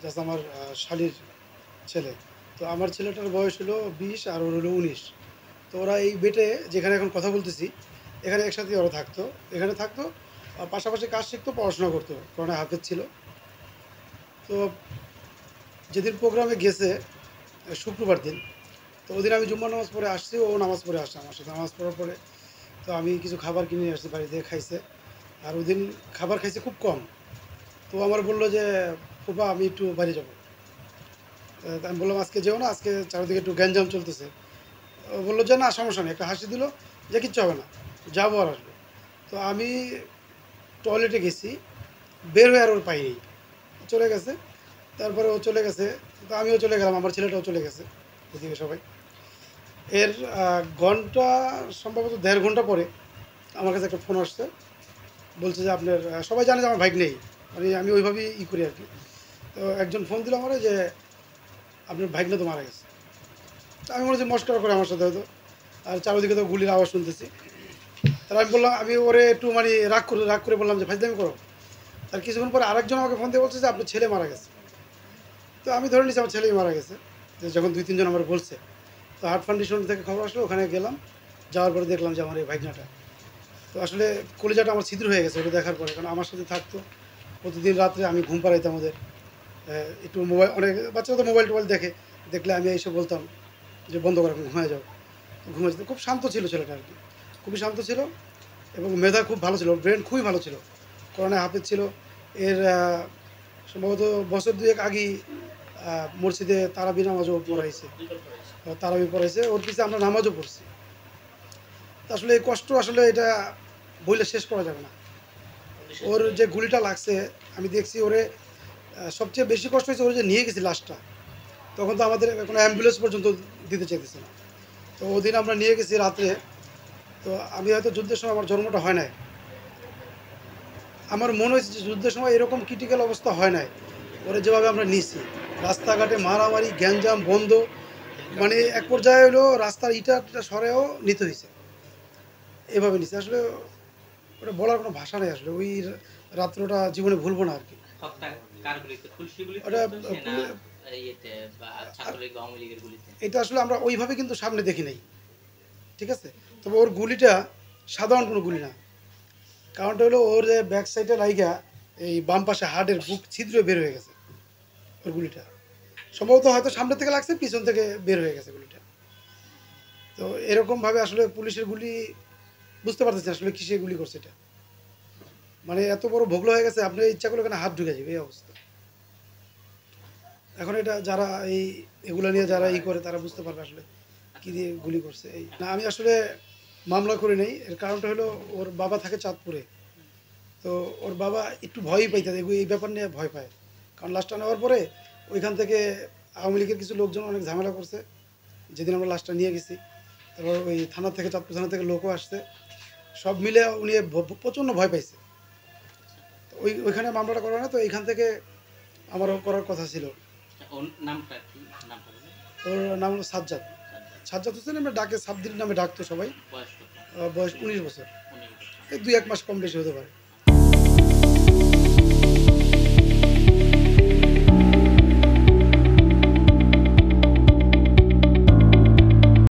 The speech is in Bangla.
জাস্ট আমার শালীর ছেলে। তো আমার ছেলেটার বয়স হলো 20 আর ওর হলো 19। তো ওরা এই বেটে যেখানে এখন কথা বলতেছি, এখানে একসাথেই ওরা থাকতো। এখানে থাকতো, পাশাপাশি কাজ শিখতো, পড়াশোনা করতো। কোরআনে হাফেজ ছিল। তো যেদিন প্রোগ্রামে গেছে শুক্রবার দিন, তো ওদিন আমি জুম্মার নামাজ পড়ে আসছি, ও নামাজ পড়ে আসছে আমার সাথে। নামাজ পড়ার পরে তো আমি কিছু খাবার কিনে নিয়ে আসছি, বাড়িতে খাইছে। আর ওদিন খাবার খাইছে খুব কম। তো আমার বললো যে, ফুপা আমি একটু বাইরে যাবো। আমি বললাম আজকে যেও না, আজকে চারিদিকে একটু গ্যাঞ্জাম চলতেছে। ও বললো যে না, সমস্যা নেই, একটা হাসি দিল যে কিচ্ছু হবে না, যাবো আর আসবো। তো আমি টয়লেটে গেছি, বের হয়ে আর ওর পাইনি, চলে গেছে। তারপরে ও চলে গেছে, তো আমিও চলে গেলাম, আমার ছেলেটাও চলে গেছে, ওদিকে সবাই। এর ঘন্টা, সম্ভবত 1.5 ঘন্টা পরে আমার কাছে একটা ফোন আসছে। বলছে যে আপনার, সবাই জানে যে আমার বাইক নেই, মানে আমি ওইভাবেই করি আর কি। তো একজন ফোন দিল আমার, যে আপনার ভাইগনা তো মারা গেছে। তো আমি মনে হচ্ছে মস্করা করে আমার সাথে হয়তো। আর চারিদিকে তো গুলির আওয়াজ শুনতেছি। তাহলে আমি বললাম, আমি ওরে একটু মানে রাগ করে বললাম যে ফাইজলামি করো। তার কিছুক্ষণ পরে আরেকজন আমাকে ফোন দিয়ে বলছে যে আপনার ছেলে মারা গেছে। তো আমি ধরে নিচ্ছি আমার ছেলেই মারা গেছে, যে যখন 2-3 জন আমার বলছে। তো হার্ট ফাউন্ডেশন থেকে খবর আসলো, ওখানে গেলাম। যাওয়ার পরে দেখলাম যে আমার এই ভাইগনাটা, তো আসলে কলিজাটা আমার ছিদ্র হয়ে গেছে ওটা দেখার পরে। কারণ আমার সাথে থাকতো, প্রতিদিন রাত্রে আমি ঘুম পাড়াইতাম ওদের। একটু মোবাইল, অনেক বাচ্চারা তো মোবাইল টোবাইল দেখে, দেখলে আমি এসে বলতাম যে বন্ধ করে এখন ঘুমিয়ে যাও। ঘুমিয়ে যেত। খুব শান্ত ছিল ছেলেটা আর কি, খুবই শান্ত ছিল। এবং মেধা খুব ভালো ছিল, ব্রেন খুবই ভালো ছিল, কোরআনে হাফেজ ছিল। এর সম্ভবত বছর দুয়েক আগেই মসজিদে তারাবি নামাজও পড়াইছে। তারাবি পড়াইছে, ওর পিছিয়ে আমরা নামাজও পড়ছি। তো আসলে এই কষ্ট আসলে এটা বইলে শেষ করা যাবে না। ওর যে গুলিটা লাগছে, আমি দেখছি ওরে, সবচেয়ে বেশি কষ্ট হয়েছে ওর যে নিয়ে গেছি লাশটা। তখন তো আমাদের কোনো অ্যাম্বুলেন্স পর্যন্ত দিতে চাইতেছে না। তো ওদিন আমরা নিয়ে গেছি রাত্রে। তো আমি হয়তো যুদ্ধের সময়, আমার জন্মটা হয় নাই, আমার মনে হয়েছে যে যুদ্ধের সময় এরকম ক্রিটিক্যাল অবস্থা হয় নাই। ওরা যেভাবে আমরা নিছি, রাস্তাঘাটে মারামারি, গ্যাঞ্জাম বন্ধ, মানে এক পর্যায়ে হলো রাস্তার ইটা টিটা সরেও নিতে হয়েছে, এভাবে নিছে আসলে। ওটা বলার কোনো ভাষা নেই আসলে। ওই রাত্রটা জীবনে ভুলবো না আর কি। ওটা এটা আসলে আমরা ওইভাবে কিন্তু সামনে দেখি নাই, ঠিক আছে। তবে ওর গুলিটা সাধারণ কোনো গুলি না। কারণটা হলো ওর যে ব্যাক সাইডে লাইগা এই বাম পাশে হার্টের বুক ছিদ্র বের হয়ে গেছে ওর গুলিটা। সম্ভবত হয়তো সামনে থেকে লাগছে, পিছন থেকে বের হয়ে গেছে গুলিটা। তো এরকমভাবে আসলে পুলিশের গুলি বুঝতে পারতেছে আসলে কিসে গুলি করছে এটা। মানে এত বড় ভোগলা হয়ে গেছে, আপনি ইচ্ছা করলে এখানে হাত ঢুকে যাবে এই অবস্থা। এখন এটা যারা এগুলো নিয়ে যারা করে, তারা বুঝতে পারবে আসলে কী দিয়ে গুলি করছে। এই না, আমি আসলে মামলা করে নেই। এর কারণটা হলো ওর বাবা থাকে চাঁদপুরে। তো ওর বাবা একটু ভয়ই পাইতে, এই ব্যাপার নিয়ে ভয় পায়। কারণ লাশটা নেওয়ার পরে ওইখান থেকে আওয়ামী লীগের কিছু লোকজন অনেক ঝামেলা করছে যেদিন আমরা লাশটা নিয়ে গেছি। তারপর ওই থানা থেকে, চাঁদপুর থানা থেকে লোকও আসছে, সব মিলে উনি প্রচণ্ড ভয় পাইছে। তো ওইখানে মামলাটা করা না, তো এইখান থেকে আমারও করার কথা ছিল। ওর নাম হলো সাজ্জাদ। সাজ্জাদ হোসেন, আমরা ডাকে সাবদির নামে ডাকতো সবাই। বয়স 19 বছর, এই 2-1 মাস কম বেশি হতে পারে।